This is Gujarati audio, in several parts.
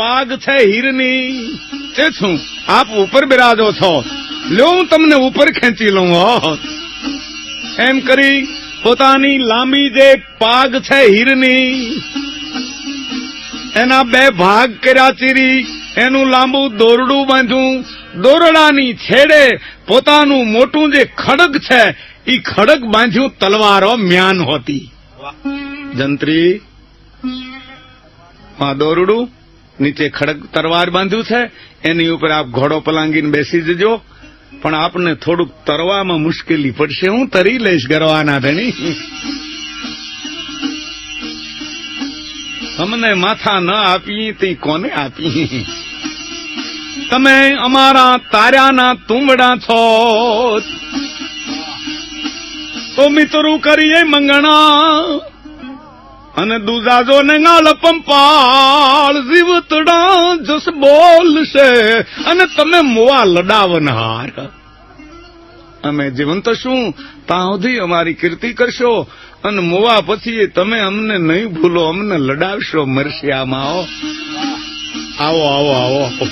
પાગ છે હીરની તે છું આપ ઉપર બિરાજો છો, લ્યો હું તમને ઉપર ખેંચી લઉં હો. એમ કરી પોતાની લાંબી જે પાગ છે હીરની એના બે ભાગ કર્યા ચીરી, એનું લાંબુ દોરડું બાંધ્યું, દોરડાની છેડે પોતાનું મોટું જે ખડગ છે એ ખડગ બાંધ્યું, તલવારો મ્યાન હોતી. જંત્રી માં દોરડું, નીચે ખડગ તલવાર બાંધ્યું છે, એની ઉપર આપ ઘોડો પલાંગીને બેસી જજો, પણ આપને થોડુંક તરવામાં મુશ્કેલી પડશે, હું તરી લઈશ ગરવાના ધણી. તમને માથા ન આપી તે કોને આપી? તમે અમારા તાર્યાના તુંબડા છો, તો મિત્રો કરીએ મંગણા અને દુજાજો ને ગાળ પંપાળ, જીવતડા જસ બોલશે અને તમે મોવા લડાવનાર. અમે જીવંત શું ત્યાં સુધી અમારી કીર્તિ કરશો, અને મોવા પછી તમે અમને નહીં ભૂલો, અમને લડાવશો મરશિયામાં. આવો આવો આવો આવો.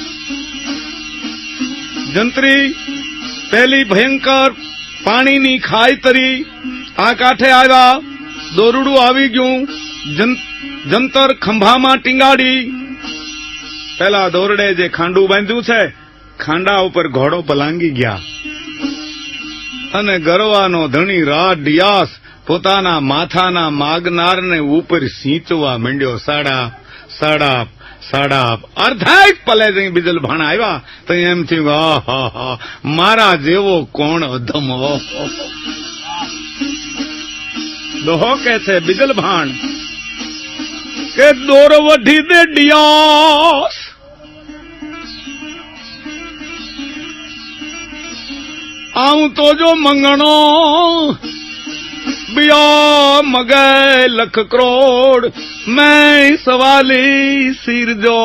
જંત્રી પહેલી ભયંકર પાણીની ખાઈ તરી આ કાંઠે આવ્યા, દોરડું આવી ગયું, જંતર ખંભામાં ટીંગાડી. પેલા દોરડે જે ખાંડું બાંધ્યું છે, ખાંડા ઉપર ઘોડો પલાંગી ગયા, અને ગરવાનો ધણી રાત ડિયાસ પોતાના માથાના માગનારને ઉપર સિંચવા માંડ્યો. સાડાપ સાડાપ સાડાપ. અર્ધાય પલે જઈ બીજલ ભાણ આવ્યા તો એમ થયું, આહા મારા જેવો કોણ અધમ. દોહો કે છે બીજલ ભાણ કે દોર વઢી દે ડિયાસ, આવું તો જો મંગણો बिया मगे लख करोड़ मैं सवाली सिर जो.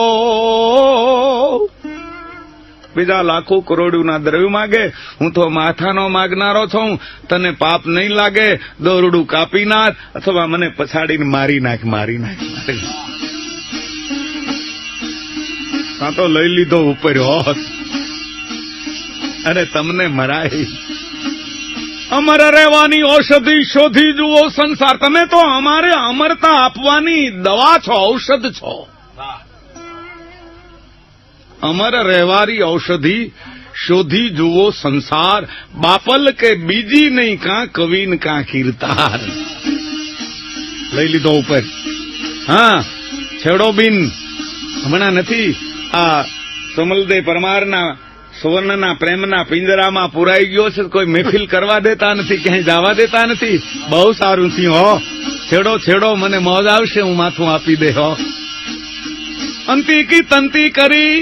બીજા લાખો કરોડના દ્રવ્ય માગે, હું તો માથાનો માગનારો છું, તને પાપ નહીં લાગે, દોરડું કાપી નાખ અથવા મને પછાડીને મારી નાખ. કાં તો લઈ લીધો ઉપર હોત અને તમને મરાય. અમર રહેવાની ઔષધિ શોધી જુઓ સંસાર. તમે તો અમારે અમરતા આપવાની દવા છો, ઔષધ છો. અમર રહેવાની ઔષધિ શોધી જુઓ સંસાર, બાપલ કે બીજી નહીં, કાં કવિન કાં કીર્તાર. લઈ લીધો ઉપર. હા, છેડો બિન હમણાં નથી આ સમલદેવ પરમારના સુવર્ણના પ્રેમના પિંજરામાં પુરાઈ ગયો છે, કોઈ મહેફિલ કરવા દેતા નથી, ક્યાંય જવા દેતા નથી. બહુ સારું થયું હો, છેડો છેડો, મને મોજ આવશે, હું માથું આપી દે હો. અંતી કી તંતી કરી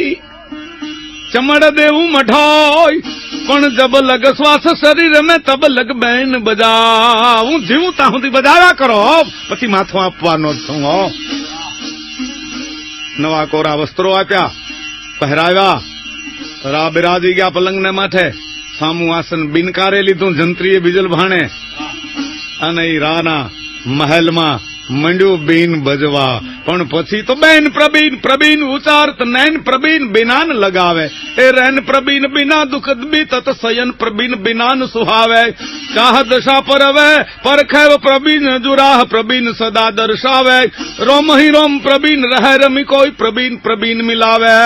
ચમડ દેવું મઢોય, પણ જબ લગ શ્વાસ શરીર મેં તબ લગ બેન બજા. હું જીવું ત્યાં સુધી બજાવ્યા કરો, પછી માથું આપવાનો છું હો. નવા કોરા વસ્ત્રો આપ્યા, પહેરાવ્યા, રા બિરાજી ગયા પલંગને માથે, સામું આસન બિનકારે લીધું જંત્રીએ બીજલ ભાણે, અને એ રાના મહેલમાં મંડ્યું બીન બજવા. પણ પછી તો બેન પ્રબીન પ્રબીન ઉચારત, નૈન પ્રબીન બિનાન લગાવે. એ રેન પ્રબીન બિના દુઃખદ બીતત, સયન પ્રબીન બિનાન સુહાવે. ચાહ દશા પરવે પરખેવ પ્રબીન જુરાહ, પ્રબીન સદા દર્શાવે. રોમ હી રોમ પ્રબીન રહે રમી, કોઈ પ્રબીન પ્રબીન મિલાવે.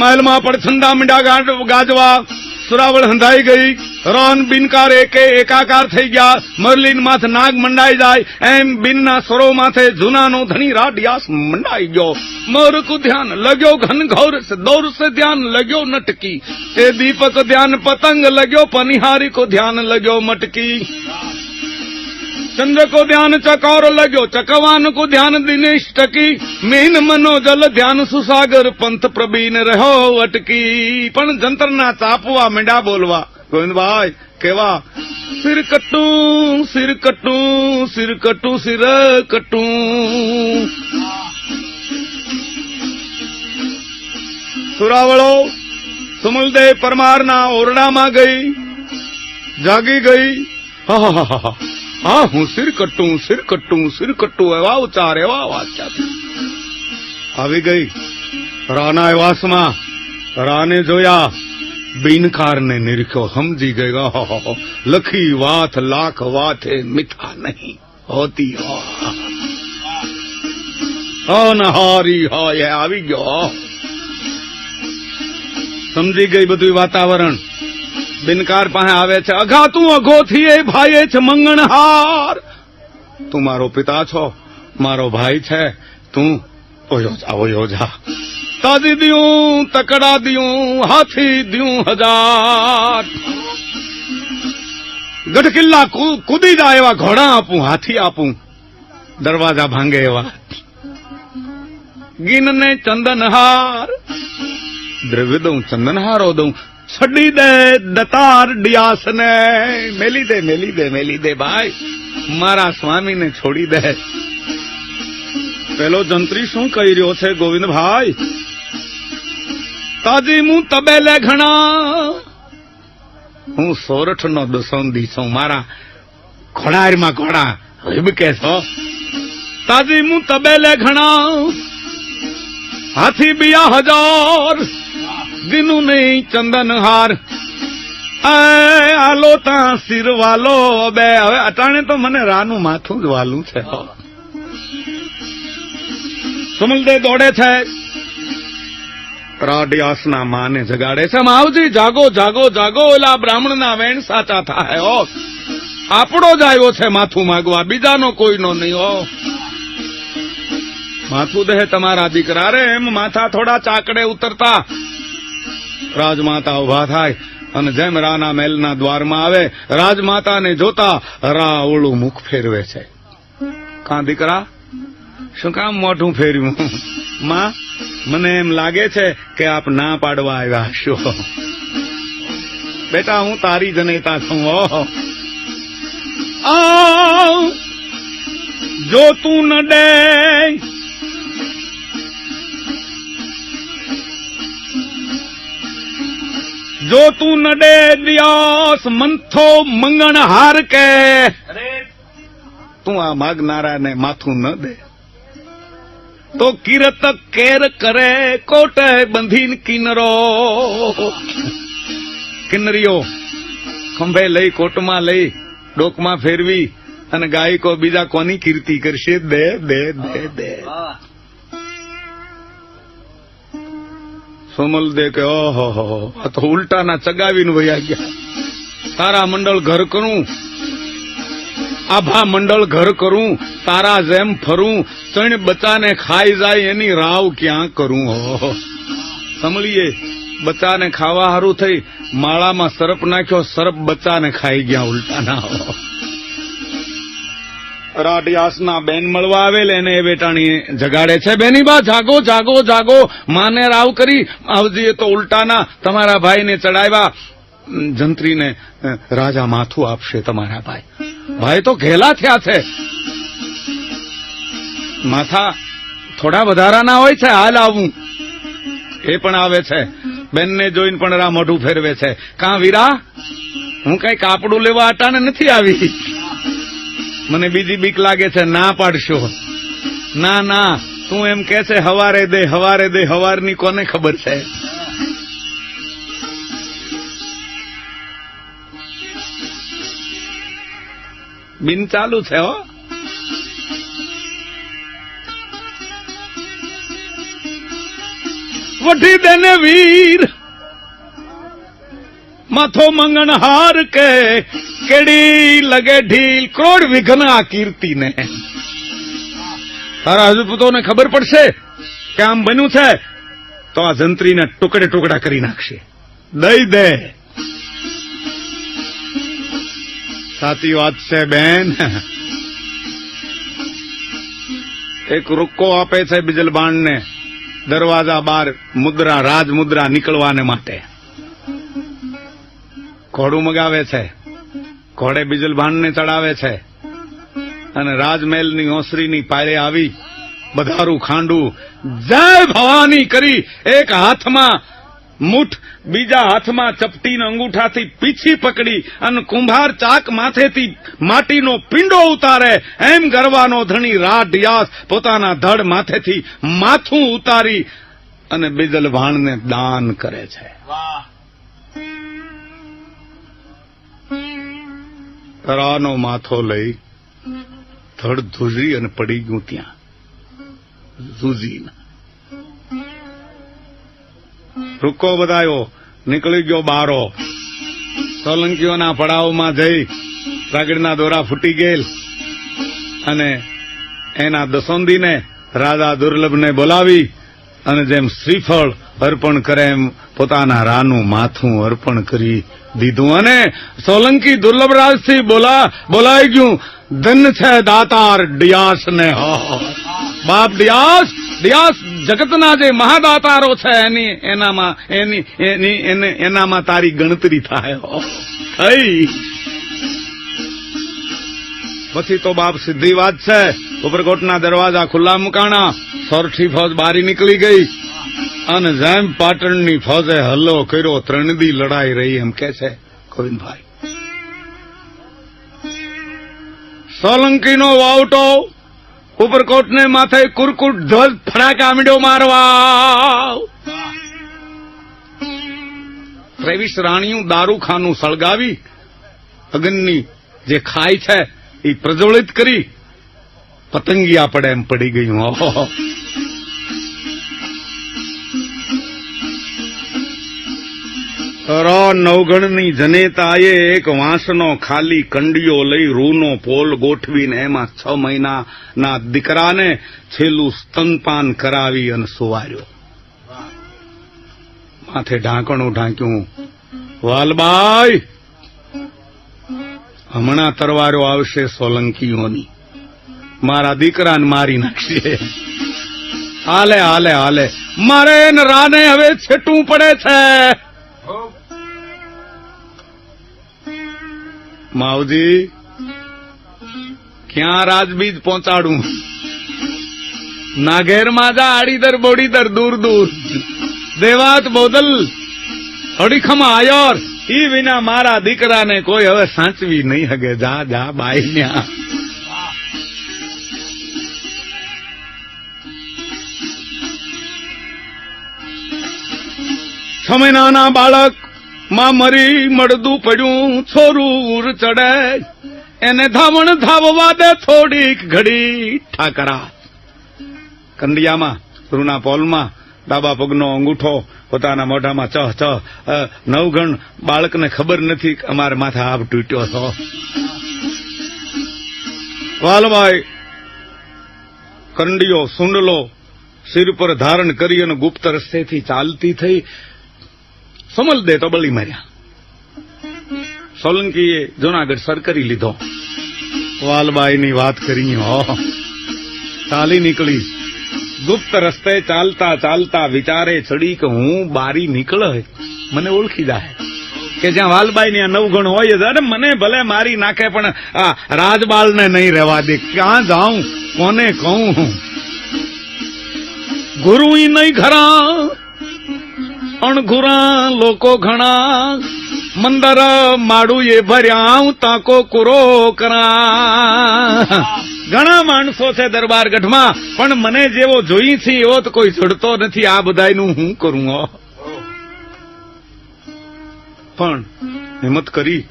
મહેલમાં પડછંદા મીંડા ગાજવા, સુરાવળ હંધાઈ ગઈ, રોન બિનકાર એકે એકાકાર થઈ ગયા. મરલીન માથ નાગ મંડાઈ જાય, એમ બિનના સ્વરો માથે જૂનાનો ધણી રાડિયાસ મંડાઈ ગયો. મોર કો ધ્યાન લગ્યો ઘન ઘોર સે, દौर से ध्यान लग्यो नटकी. ए दीपक ध्यान पतंग लग्यो, पनिहारी को ध्यान लग्यो मटकी. चंद्र को ध्यान चकोर लग्यो, चकवान को ध्यान दिनेश टकी. मीन मनोजल ध्यान सुसागर, पंथ प्रबीन रहो अटकी. પણ જંતરના ચાપવા મીંડા બોલવા. ગોવિંદભાઈ કેવા? સિર કટું સિર કટું સિર કટું સિર કટું. સુરાવળો સુમલદેવ પરમારના ઓરડામાં ગઈ, જાગી ગઈ. હા હું સિર કટ્ટું એવા ઉચ્ચાર એવા વાક્ય આવી ગઈ રાના આવાસમાં. રાને જોયા, બિનકારને નિરખ્યો, સમજી ગઈ લખી વાત લાખ વાતે મીઠા નહીં હોતી. અનહારી હોય આવી ગયો, સમજી ગઈ બધું વાતાવરણ. બિનકાર પાસે આવે છે. અઘા તું અઘોથી એ ભાઈ છે મંગણહાર. તું મારો પિતા છો, મારો ભાઈ છે. તું ઓયો જા. તાજી દિયું તકડા દિયું હાથી દિયું 1000. ગઢ કિલ્લા કૂદી જાય એવા ઘોડા આપું, હાથી આપું, દરવાજા ભાંગે એવા. ગીનને ચંદનહાર દ્રવ્ય દઉં, ચંદનહારો દઉં. છડી દે દતાર ડિયાસને. મેલી દે ભાઈ, મારા સ્વામીને છોડી દે. પેલો જંત્રી શું કહી રહ્યો છે ગોવિંદભાઈ? તાજી હું તબેલે ઘણા, હું સોરઠનો દસોંદી છું, મારા ઘોડારમાં ઘોડા હિબકે છો. તાજી હું તબેલે ઘણા, હાથી બિયા 1000. દીનું નહીં ચંદનહાર. આલો તા સિર વાલો બે. હવે અટાણે તો મને રાનું માથું જ વાલું છે. સુમલદે દોડે છે, રાડિયાસના માને જગાડે છે. માવજી જાગો જાગો જાગો, ઓલા બ્રાહ્મણના વેણ સાચા થાય. આપણો જ આવ્યો છે માથું માગવા, બીજાનો કોઈનો નહીં. માથું દે તમારા દીકરા. રે એમ માથા થોડા ચાકડે ઉતરતા રાજમાતા ઉભા થાય અને જેમ રાના મહેલના દ્વારમાં આવે, રાજમાતાને જોતા રા ઓળું મુખ ફેરવે છે. કાં દીકરા, શું કામ મોઢું ફેર્યું? માં, મને એમ લાગે છે કે આપ ના પાડવા આવ્યા હશો. બેટા, હું તારી જનેતા છું. જો તું ન ડે, જો તું ન ડે દિયાસ મંથો મંગણ હાર કે. તું આ માગનારાને માથું ન દે તો કિરત કેર કરે કોટે બંધીન કિન્નરો. કિન્નરીઓ ખંભે લઈ, કોટમાં લઈ, ડોકમાં ફેરવી અને ગાયકો બીજા કોની કીર્તિ કરશે? દે દે દે દે. સોમલ દે કે ઓહો, આ તો ઉલટાના ચગાવીને વયા ગયા. તારા મંડળ ઘર કરું, આભા મંડળ ઘર કરું, તારા જેમ ફરું, ચણ બચ્ચાને ખાઈ જાય એની રાવ ક્યાં કરું? સમળીએ બચ્ચાને ખાવા હારું થઈ માળામાં સરપ નાખ્યો, સરપ બચ્ચાને ખાઈ ગયા ઉલટાના. રાડિયાસના બેન મળવા આવેલ એને એ બેટાણી જગાડે છે. બેની બા જાગો જાગો જાગો, માને રાવ કરી. આવજીએ તો ઉલટાના તમારા ભાઈને ચડાવ્યા. જંત્રીને રાજા માથું આપશે તમારા ભાઈ. ભાઈ તો ઘેલા થયા છે. માથા થોડા વધારાના હોય છે. હાલ આવું. એ પણ આવે છે. બેનને જોઈને પણ રા મોઢું ફેરવે છે. કાં વીરા, હું કઈ કાપડું લેવા અટાણે નથી આવી. મને બીજી બીક લાગે છે. ના પાડશો? ના ના, તું એમ કે છે હવારે દે હવારે દે. હવારની કોને ખબર છે? બિન ચાલુ છે. હો, વઠી દેને વીર માથો મંગણ હાર કે. કેડી લગે ઢીલ કરોડ વિઘ્ન આ કીર્તિ ને. તારા હજુપુતોને ખબર પડશે કે આમ બન્યું છે તો આ જંત્રીને ટુકડે ટુકડા કરી નાખશે. દઈ દે. સાચી વાત છે બેન. એક રૂક્કો આપે છે બિજલબાણને દરવાજા બહાર મુદ્રા, રાજ મુદ્રા નીકળવાને માટે. ઘોડું મગાવે છે, ઘોડે બિજલબાણને ચડાવે છે અને રાજમહેલની ઓસરીની પાયરે આવી બધારું ખાંડું જય ભવાની કરી એક હાથમાં મુઠ બીજા હાથમાં ચપટીને અંગૂઠાથી પીછી પકડી અને કુંભાર ચાક માથેથી માટીનો પિંડો ઉતારે એમ ગરવાનો ધણી રાઢ યાસ પોતાના ધડ માથેથી માથું ઉતારી અને બિજલ ભાણને દાન કરે છે. રાનો માથો લઈ ધડ ધ્રુજી અને પડી ગયું ત્યાં ઝૂઝીને. રૂકો બધાયો નીકળી ગયો બારો. સોલંકીઓના પડાવમાં જઈ રાગડના દોરા ફૂટી ગયેલ અને એના દસોંદીને રાજા દુર્લભને બોલાવી અને જેમ શ્રીફળ અર્પણ કરે એમ પોતાના રાનું માથું અર્પણ કરી દીધું. અને સોલંકી દુર્લભરાજથી બોલાઈ ગયું, ધન છે દાતાર ડિયાસ ને. બાપ ડિયાસ જગતના જે મહાદાતારો છે એનામાં તારી ગણતરી થાય. પછી તો બાપ સીધી વાત છે. ઉપરકોટના દરવાજા ખુલ્લા મુકાણા, સોરઠી ફોજ બારી નીકળી ગઈ અને જેમ પાટણની ફોજે હલ્લો કર્યો, ત્રણદી લડાઈ રહી એમ કે છે ગોવિંદભાઈ. સોલંકીનો વાવટો ઉપરકોટને માથે કુરકુટ ધ્વજ ફડાકા મીડો મારવા. 23 રાણીયું દારૂખાનું સળગાવી અગ્નિની જે ખાય છે એ પ્રજ્વલિત કરી પતંગિયા પડે એમ પડી ગયું. નવગણની જનેતાએ એક વાંસનો ખાલી કંડિયો લઈ રૂનો પોલ ગોઠવીને એમાં 6 મહિનાના દીકરાને છેલ્લું સ્તનપાન કરાવી અને સુવાર્યો. માથે ઢાંકણું ઢાંક્યું. વાલબાઈ, હમણાં તરવારો આવશે સોલંકીઓની, મારા દીકરાને મારી નાખશે. હાલે હાલે હાલે, મારે રાને હવે છેટવું પડે છે. માવજી, ક્યાં રાજબીજ પહોંચાડું? નાગેરમાં જા, આડીદર બોડીદર દૂર દૂર, દેવાત બોદલ અડીખમ આયોર, ઈ વિના મારા દીકરાને કોઈ હવે સાચવી નહીં હગે. જા જા બાઈ ન્યા. છ મહિનાના બાળક માં મરી મળદું પડ્યું, છોરું ઉર ચડે એને ધાવણ ધાવવા દે થોડીક ઘડી. ઠાકરા કંડિયામાં રૂના પોલમાં ડાબા પગનો અંગૂઠો પોતાના મોઢામાં ચહ નવગણ બાળકને ખબર નથી કે અમારે માથે આપ તૂટ્યો છો. વાલભાઈ કંડિયો સુંડલો સિર પર ધારણ કરી અને ગુપ્ત રસ્તેથી ચાલતી થઈ. સમલ દે તો બળી માર્યા. સોલંકીએ જૂનાગઢ સર કરી લીધો. વાલબાઈની વાત કરી ચાલી નીકળી. ગુપ્ત રસ્તે ચાલતા ચાલતા વિચારે ચડી કે હું બારી નીકળે મને ઓળખી જાય કે જ્યાં વાલબાઈ ની નવગણ હોય. અરે મને ભલે મારી નાખે પણ આ રાજબાળને નહીં રહેવા દે. ક્યાં જાઉં, કોને કહું? ગુરુ નહીં ઘરા અણઘુરા લોકો ઘણા, મંદર માડું એ ભર્યા તાકો કુરો કરા. ઘણા માણસો છે દરબારગઢમાં પણ મને જેવો જોઈ છે એવો તો કોઈ જડતો નથી. આ બધાયનું હું કરું? પણ હિંમત કરી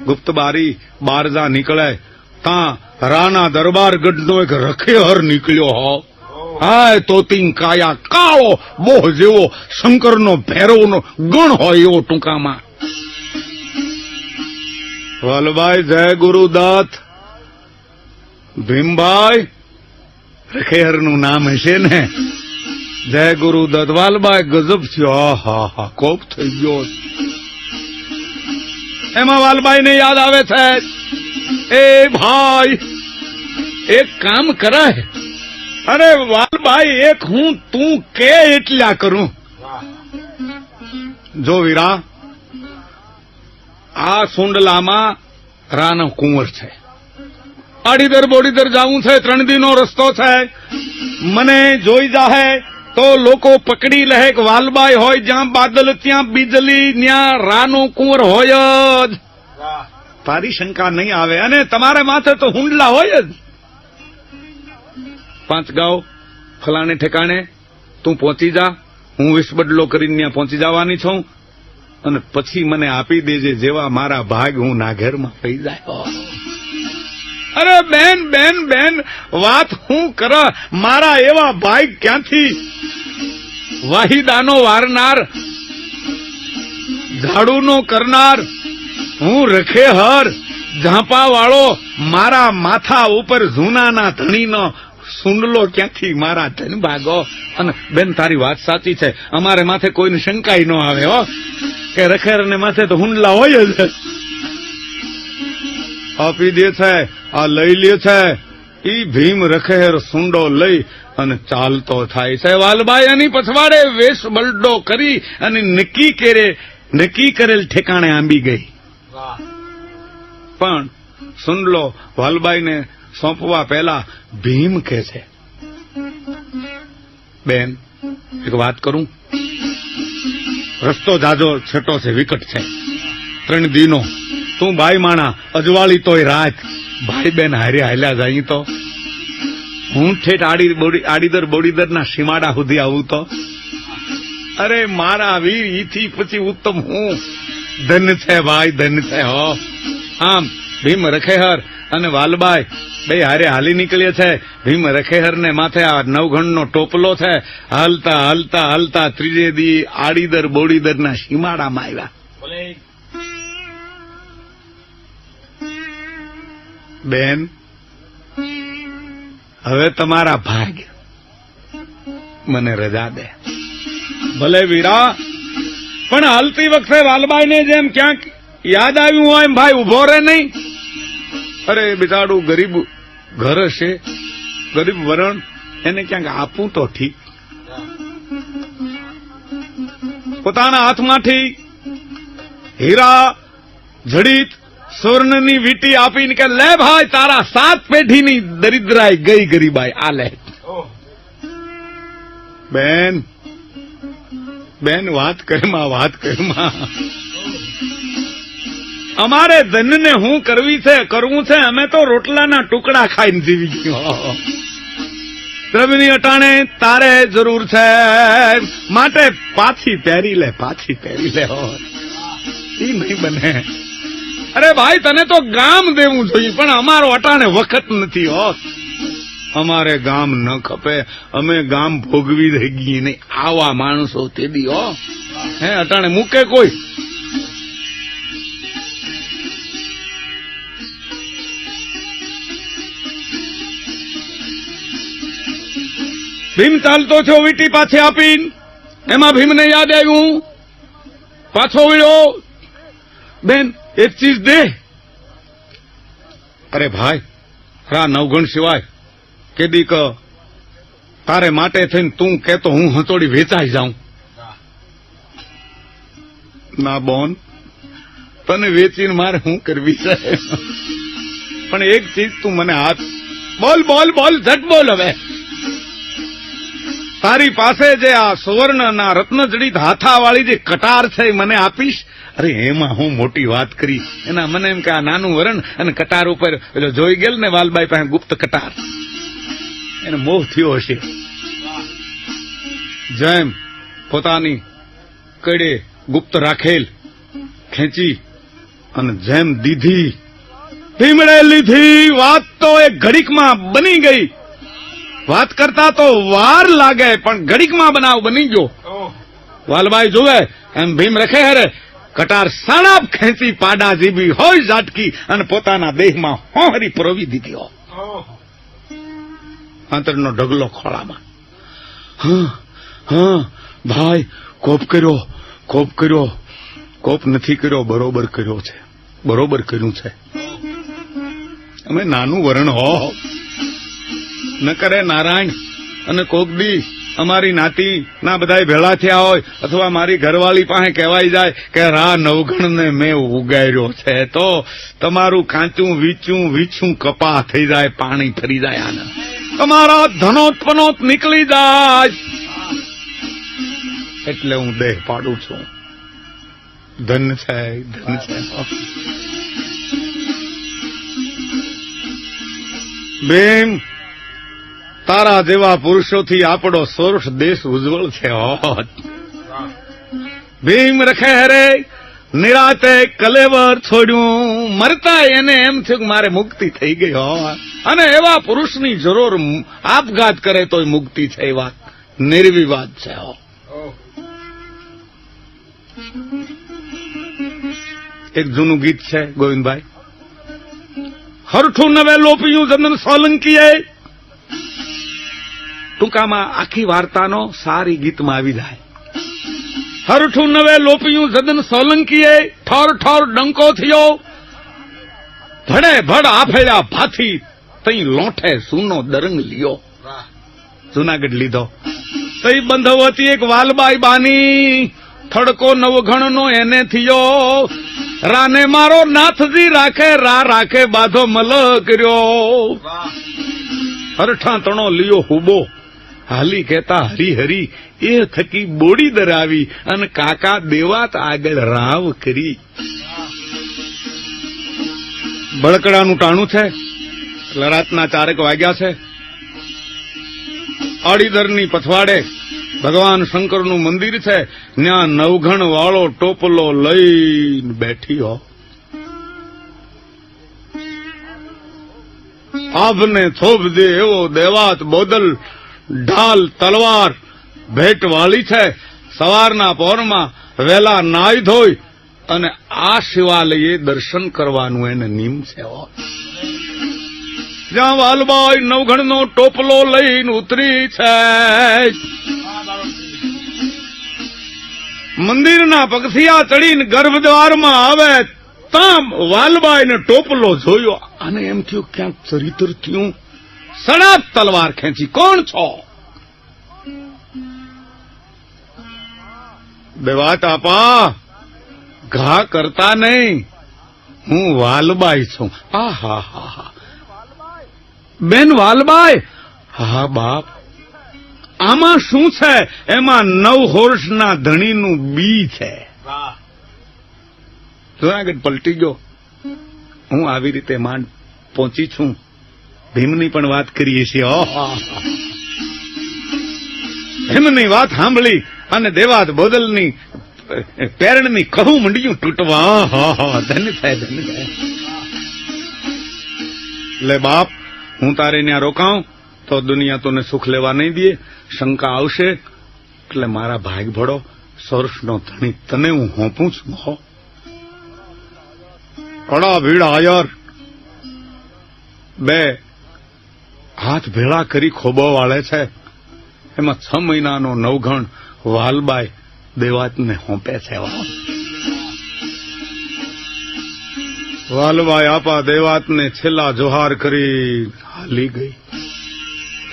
ગુપ્ત બારી બાર જા નીકળે તાં રાના દરબારગઢનો એક રખેહર નીકળ્યો. હાય તોતિંગ કાયા, કાળો બોહ જેવો, શંકરનો ભૈરવનો ગણ હોય એવો ટૂંકામાં. વાલભાઈ જય ગુરુદત્ત. ભીમભાઈ રખેહરનું નામ હશે ને? જય ગુરુદત્ત. વાલભાઈ ગજબ થયો. હા કોપ થઈ ગયો. એમાં વાલભાઈને યાદ આવે છે, એ ભાઈ એક કામ કરાય. અરે વાલભાઈ, એક હું તું કે એટલા કરું. જો વીરા, આ સુંડલામાં રાનો કુંવર છે. આડીદર બોડીદર જાવું છે, 3 દીનો રસ્તો છે. મને જોઈ જાહે તો લોકો પકડી લે કે વાલબાઈ હોય જ્યાં બાદલ ત્યાં બીજલી, ત્યાં રાનો કુંવર હોય જ. તારી શંકા નહીં આવે. અને તમારે માથે તો હુંડલા હોય જ. 5 ગાઉ ફલાણે ઠેકાણે તું પહોંચી જા, હું વિસબદલો કરીને ત્યાં પહોંચી જવાની છું, અને પછી મને આપી દેજે, જેવા મારા ભાગ હું નાઘેરમાં થઈ જાય. અરે બેન બેન બેન, વાત હું કર, મારા એવા ભાઈ ક્યાંથી? વાહિદાનો વારનાર, ઝાડુનો કરનાર, હું રખેહર ઝાંપા વાળો, મારા માથા ઉપર જૂનાના ધણીનો સુંડલો ક્યાંથી મારા ધન ભાગો. અને બેન તારી વાત સાચી છે, અમારે માથે કોઈને શંકાઈ ન આવે હો, કે રખેરને માથે તો હુંડલા હોય જ. આપી દે છે, આ લઈ લે છે, ઈ ભીમ રખેર સુંડો લઈ અને ચાલતો થાય છે. વાલબાઈ એની પછવાડે વેશ બલડો કરી અને નક્કી કરેલ ઠેકાણે આંબી ગઈ. પણ સુંડલો વાલબાઈને સોંપવા પહેલા ભીમ કહે છે, બેન એક વાત કરું, રસ્તો જાજો છેટો છે, વિકટ છે, 3 દીનો, તું બાઈ માણા અજવાળી તોય રાત, ભાઈ બેન હારે હાલ્યા જાય તો હું ઠેઠ આડીદર બોડીદરના સીમાડા સુધી આવું તો? અરે મારા વીર, ઈથી પછી ઉત્તમ હું ધન છે ભાઈ, ધન છે હો. આમ ભીમ રખેહર અને વાલબાઈ બે હારે હાલી નીકળ્યા છે. ભીમ રખેહર ને માથે આ 9 ગણનો ટોપલો છે. હાલતા હાલતા હાલતા ત્રીજે દી આડીદર બોડીદરના સીમાડામાં આવ્યા. બેન હવે તમારા ભાગ, મને રજા દે. ભલે વીરા, પણ હાલતી વખતે વાલબાઈને જેમ ક્યાંક યાદ આવ્યું હોય એમ ભાઈ ઉભો રહે નહીં. અરે બિચારું ગરીબ ઘર હશે, ગરીબ વરણ, એને ક્યાંક આપવું તો ઠીક. પોતાના હાથમાંથી હીરા જડિત સ્વર્ણની વીંટી આપીને કે લે ભાઈ, તારા 7 પેઢીની દરિદ્રાઈ ગઈ ગરીબાઈ, આ લે. બેન બેન વાત કરમાં, વાત કરમાં. અમારે ધનને હું કરવું છે, અમે તો રોટલાના ટુકડા ખાઈને જીવી ગયો. દ્રવ્યની અટાણે તારે જરૂર છે, માટે પાછી પહેરી લે, પાછી પહેરી લે. ઈ નહીં બને. અરે ભાઈ, તને તો ગામ દેવું જોઈએ, પણ અમારો અટાણે વખત નથી હો. અમારે ગામ ન ખપે, અમે ગામ ભોગવી રહી ગઈ નહીં. આવા માણસો તેદી હો, હે અટાણે મૂકે કોઈ. ભીમ ચાલતો છો વીંટી પાછી આપીને, એમાં ભીમને યાદ આવ્યું, પાછો વળ્યો. બેન એક ચીજ દે. અરે ભાઈ, રા 9 ગણ સિવાય કેદી ક તારે માટે થઈને તું કેતો હું હંચોડી વેચાઈ જાઉં. ના બોન, તને વેચીને મારે શું કરવી છે? પણ એક ચીજ તું મને હાથ, બોલ બોલ બોલ, ઝટ બોલ. હવે તારી પાસે જે આ સુવર્ણના રત્નજડિત હાથાવાળી જે કટાર છે એ મને આપીશ? અરે એમાં હું મોટી વાત કરી. એના મને એમ કે આ નાનું વરણ અને કટાર ઉપર પેલો જોઈ ગયેલ ને વાલબાઈ પાસે ગુપ્ત કટાર, એને મોહ થયો હશે. જેમ પોતાની કડે ગુપ્ત રાખેલ ખેંચી અને જેમ દીધી, ભીમડે લીધી. વાત તો એક ઘડીકમાં બની ગઈ. વાત કરતા તો વાર લાગે, પણ ઘડીકમાં બનાવ બની ગયો. વાલબાઈ જોવે એમ ભીમ રખેહરે કટાર સાણાપ ખેંચી પાડા જીબી હોય ઝાટકી અને પોતાના દેહમાં હોહરી પરોવી દીધી હો. આંતરનો ઢગલો ખોળામાં. હા ભાઈ, કોપ કર્યો, કોપ કર્યો, કોપ નથી કર્યો, બરોબર કર્યો છે, બરોબર કર્યું છે. અમે નાનું વરણ હો, ન કરે નારાયણ. અને કોક દી અમારી નાતી ના બધા ભેળા થયા હોય, અથવા મારી ઘરવાળી પાસે કહેવાય જાય કે રા 9 ગણને મેં ઉગાર્યો છે, તો તમારું કાચું વીછું કપા થઈ જાય, પાણી ફરી જાય. આને તમારા ધનોત પનોત નીકળી જાય. એટલે હું દેહ પાડું છું. ધન છે, ધન છે. ભીમ, તારા જેવા પુરુષોથી આપણો સૌરાષ્ટ્ર દેશ ઉજ્જવળ છે. ભીમ રખે હરે નિરાતે કલેવર છોડ્યું, મરતા એને એમ થયું કે મારે મુક્તિ થઈ ગઈ હોય, અને એવા પુરુષની જરૂર આપઘાત કરે તોય મુક્તિ છે. એ વાત નિર્વિવાદ છે. એક જૂનું ગીત છે ગોવિંદભાઈ, હરઠું નવે લોપિયું જનન સોલંકીએ. ટૂંકામાં આખી વાર્તાનો સારી ગીતમાં આવી જાય. હરઠું નવે લોપિયું જદન સોલંકીએ, ઠોર ઠોર ડંકો થયો, ભડે ભડ આફેળ્યા ભાથી, તઈ લોઠે સૂનો દરંગ લિયો. જુનાગઢ લીધો. તઈ બંધવતી એક વાલબાઈ બાની, થડકો નવઘણનો એને થયો, રાને મારો નાથજી રાખે, રા રાખે બાધો મલ કર્યો. હરઠા તણો લિયો હુબો, હાલી કહેતા હરી હરી, એ થકી બોડી દરાવી, અને કાકા દેવાત આગળ રાવ કરી. બળકડાનું ટાણું છે, એટલે રાતના 4 વાગ્યા છે. આડીદરની પથવાડે ભગવાન શંકરનું મંદિર છે, ત્યાં નવઘણ વાળો ટોપલો લઈને બેઠી હો. આભને થોભ દે એવો દેવાત બોદલ, ઢાલ તલવાર ભેટ વાળી છે. સવારના પહોરમાં વહેલા નાઈ ધોઈ અને આ શિવાલયે દર્શન કરવાનું એને નિયમ છે. જ્યાં વાલબાઈ નવઘણનો ટોપલો લઈને ઉતરી છે, મંદિરના પગથિયા ચડીને ગર્ભદ્વારમાં આવે, તામ વાલબાઈને ટોપલો જોયો, અને એમ થયું ક્યાંક ચરિત્ર થયું. સડાપ તલવાર ખેંચી, કોણ છો? દેવાત આપા, ઘા કરતા નહીં, હું વાલબાઈ છું. આ હા હા હા, બેન વાલબાઈ? હા બાપ. આમાં શું છે? એમાં 9 હોર્સના ધણીનું બી છે. જુનાગઢ પલટી ગયો. હું આવી રીતે માંડ પહોંચી છું. ભીમની પણ વાત કરીએ છીએ. ભીમની વાત સાંભળી અને દેવાત બોદલની પેરણની કહું મંડ્યું તૂટવા. ધન થાય, ધન થાય. લે બાપ, હું તારે ત્યાં રોકાઉં તો દુનિયા તને સુખ લેવા નહીં દે. શંકા આવશે એટલે મારા ભાગ ભળો, સૌરાષ્ટ્રનો ધણી તને હું હોંપું છું. અડા ભીડ આયર 2 હાથ ભેળા કરી ખોબો વાળે છે. એમાં 6 મહિનાનો નવઘણ વાલબાઈ દેવાતને હોંપે છે. વાલબાઈ આપા દેવાતને છેલ્લા જોહાર કરી હાલી ગઈ.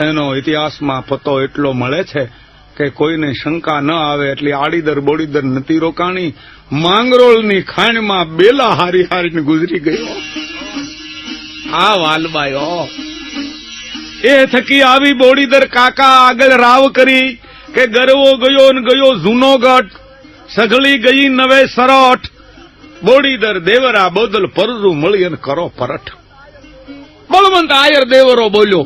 એનો ઇતિહાસમાં પતો એટલો મળે છે કે કોઈને શંકા ન આવે એટલે આડીદર બોડીદર નથી રોકાણી. માંગરોળની ખાણમાં બેલા હારી હારીને ગુજરી ગયો. આ વાલબાઈ એ થકી આવી બોડીદર કાકા આગળ રાવ કરી કે ગરવો ગયો ને ગયો જૂનોગઢ, સઘળી ગઈ નવે સરઠ, બોડીદર દેવરા બોદલ પરજું મળી અને કરો પરઠ. બળવંત આયર દેવરો બોલ્યો,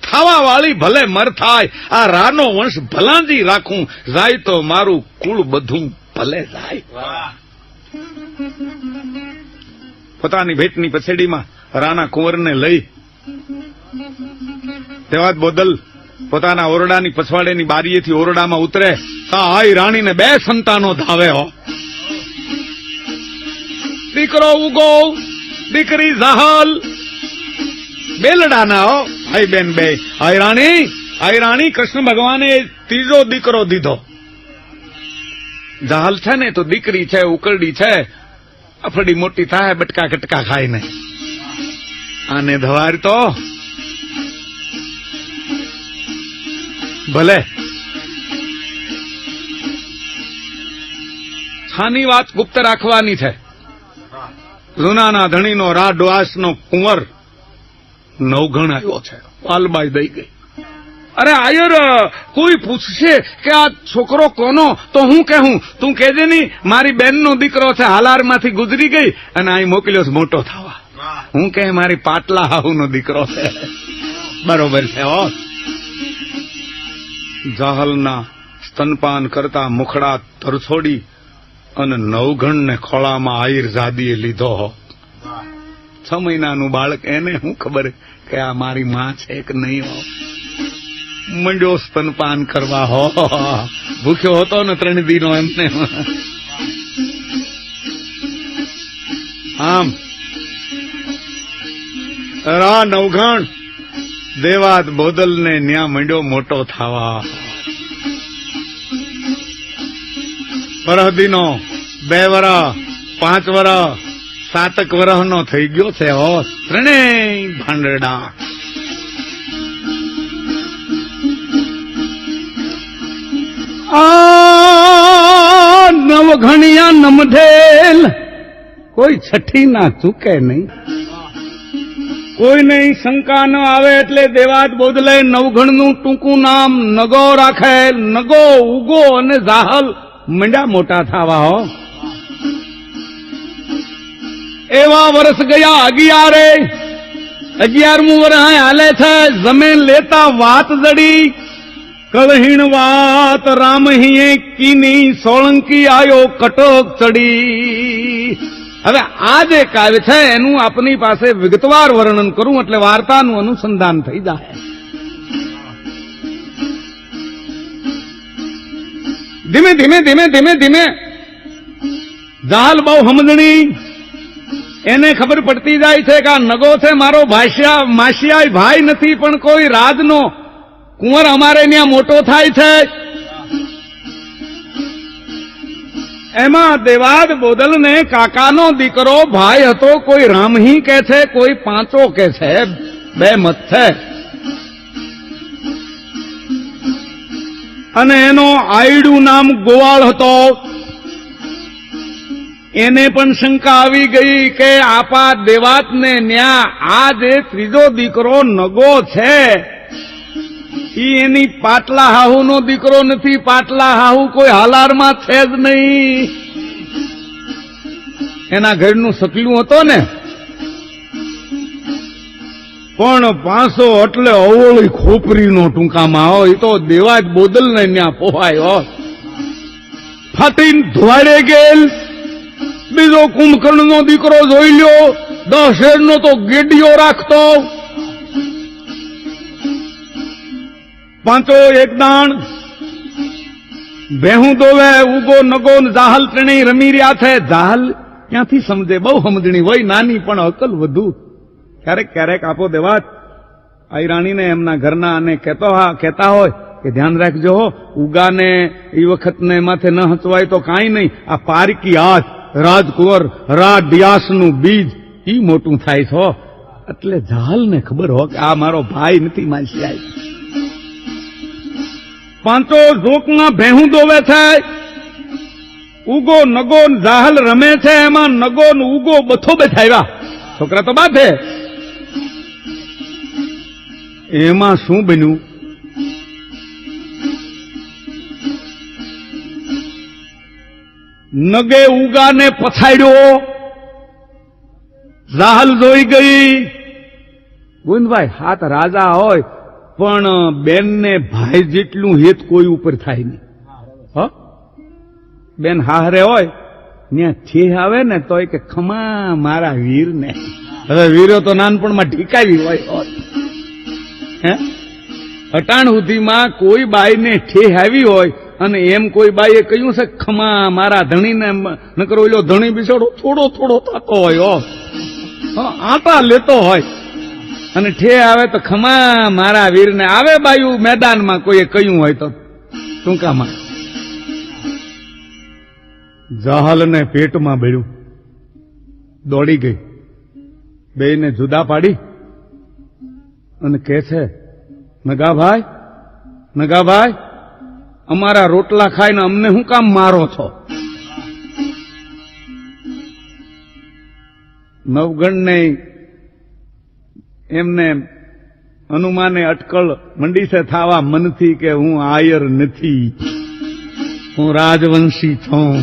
ખાવા વાળી ભલે મર થાય, આ રાનો વંશ ભલાંજી રાખું, જાય તો મારું કુળ બધું ભલે જાય. પોતાની ભેટની પછેડીમાં રાણા કુંવરને લઈ દેવાત બોદલ પોતાના ઓરડાની પછવાડેની બારીએથી ઓરડામાં ઉતરે. આઈ રાણીને 2 સંતાનો ધાવે. દીકરો ઉગો, દીકરી ઝાહલ, બેલડાના ભાઈ બેન 2. આઈ રાણી કૃષ્ણ ભગવાને 3જો દીકરો દીધો. ઝાહલ છે ને તો દીકરી છે, ઉકરડી છે, અફડી મોટી થાય, બટકા કટકા ખાય ને. આને ધવાર તો ભલે. છાની વાત ગુપ્ત રાખવાની છે. જૂનાના ધણીનો રાડવાસનો કુંવર નવઘણ આવ્યો છે. વાલબાઈ દઈ ગઈ. અરે આયર કોઈ પૂછશે કે આ છોકરો કોનો તો હું કહું, તું કહેજે નહીં મારી બેનનો દીકરો છે, હાલારમાંથી ગુજરી ગઈ અને અહીં મોકલ્યો છે મોટો થવા. હું કહે મારી પાટલા હાહુનો દીકરો છે. બરોબર છે. જાહલના સ્તનપાન કરતા મુખડા તરછોડી અને નવઘણને ખોળામાં આયર જાદીએ લીધો હો. 6 મહિનાનું બાળક, એને શું ખબર કે આ મારી માં છે કે નહીં હો. મંડ્યો સ્તનપાન કરવા હો. ભૂખ્યો હતો ને 3 દિનો એમને. આમ રા નવઘણ દેવાત બોદલને ન્યા મંડ્યો મોટો થવા. પરહદીનો 2 વરસ 5 વરસ 7 વરસનો થઈ ગયો છે હો. 3 ભાંડડા. આ નવઘણિયા નમઢેલ કોઈ છઠ્ઠી ના ચૂકે નહીં, કોઈ નહીં શંકા ન આવે એટલે દેવાત બોદલે નવઘણનું ટૂંકું નામ નગો રાખેલ. નગો, ઉગો અને જાહલ મંડ્યા મોટા થવા હો. એવા વર્ષ ગયા 11મું વર્ષ હાલે છે. જમીન લેતા વાત જડી, કળહીણ વાત રામહીએ કીની, સોળંકી આયો કટોક ચડી. હવે આ જે કાવ્ય છે એનું આપની પાસે વિગતવાર વર્ણન કરું એટલે વાર્તાનું અનુસંધાન થઈ જાય. ધીમે ધીમે ધીમે ધીમે ધીમે જાહલ બહુ સમજણી, એને ખબર પડતી જાય છે કે આ નગો છે મારો માસિયાય ભાઈ નથી પણ કોઈ રાજનો કુંવર અમારે ત્યાં મોટો થાય છે. એમાં દેવાદ બોદલને કાકાનો દીકરો ભાઈ હતો, કોઈ રામહી કે છે, કોઈ પાંચો કે છે, 2 મત છે. અને એનો આયડું નામ ગોવાળ હતો. એને પણ શંકા આવી ગઈ કે આપા દેવાતને ન્યા આ જે ત્રીજો દીકરો નગો છે એની પાટલા હાહુનો દીકરો નથી. પાટલા હાહુ કોઈ હાલારમાં છે જ નહીં. એના ઘરનું સકલું હતો ને, પણ પાસો એટલે અવળી ખોપરીનો ટૂંકામાં હોય તો દેવાજ બોદલને ન્યા પોહાયો. ફાટીને ધોવાડે ગયેલ. બીજો કુંભકર્ણનો દીકરો જોઈ લ્યો, 10 શેરનો તો ગેડીઓ રાખતો. પાંચો એક દાણ ભેહું દોવે. ઉગો નગો જાહલ ત્રણેય રમી રહ્યા છે. જાહલ ક્યાંથી સમજે, બહુ સમજણી હોય, નાની પણ અકલ વધુ. ક્યારેક ક્યારેક આપો દેવાત આઈ રાણીને એમના ઘરના અને કહેતા હોય કે ધ્યાન રાખજો હો, ઉગાને એ વખતને માથે ન હચવાય તો કાંઈ નહીં, આ પારકી હાથ રાજકુંવર ડિયાસનું બીજ ઈ મોટું થાય છે. એટલે જાહલને ખબર હો કે આ મારો ભાઈ નથી માસિયાઈ. પાંચો ઝોકમાં ભેહું દોવે છે. ઉગો નગો જાહલ રમે છે. એમાં નગો ને ઉગો બથો બેઠાવ્યા. છોકરા તો બાથે. એમાં શું બન્યું, નગે ઉગાને પછાડ્યો. જાહલ જોઈ ગઈ. ગોવિંદભાઈ હાથ રાજા હોય પણ બેનને ભાઈ જેટલું હેત કોઈ ઉપર થાય નહીં. બેન હાહરે હોય ત્યાં ઠેહ આવે ને તો કે ખમા મારા વીરને. હવે વીરો તો નાનપણમાં ઢીકાવી હોય. અટાણ સુધીમાં કોઈ બાઈને ઠેહ આવી હોય અને એમ કોઈ બાઈએ કહ્યું છે ખમા મારા ધણીને, નકરો ઓલો ધણી બિચારો થોડો થોડો થતો હોય, આટા લેતો હોય અને ઠે આવે તો ખમા મારા વીરને. આવે બાયું મેદાનમાં કોઈએ કહ્યું હોય તો ટૂંકામાં. જાહલને પેટમાં બેડ્યું, દોડી ગઈ, બેયને જુદા પાડી અને કહે છે નગાભાઈ અમારા રોટલા ખાઈને અમને શું કામ મારો છો? નવગણને એમને હનુમાને અટકળ મંડી છે થાવા મનથી કે હું આયર નથી, હું રાજવંશી છું.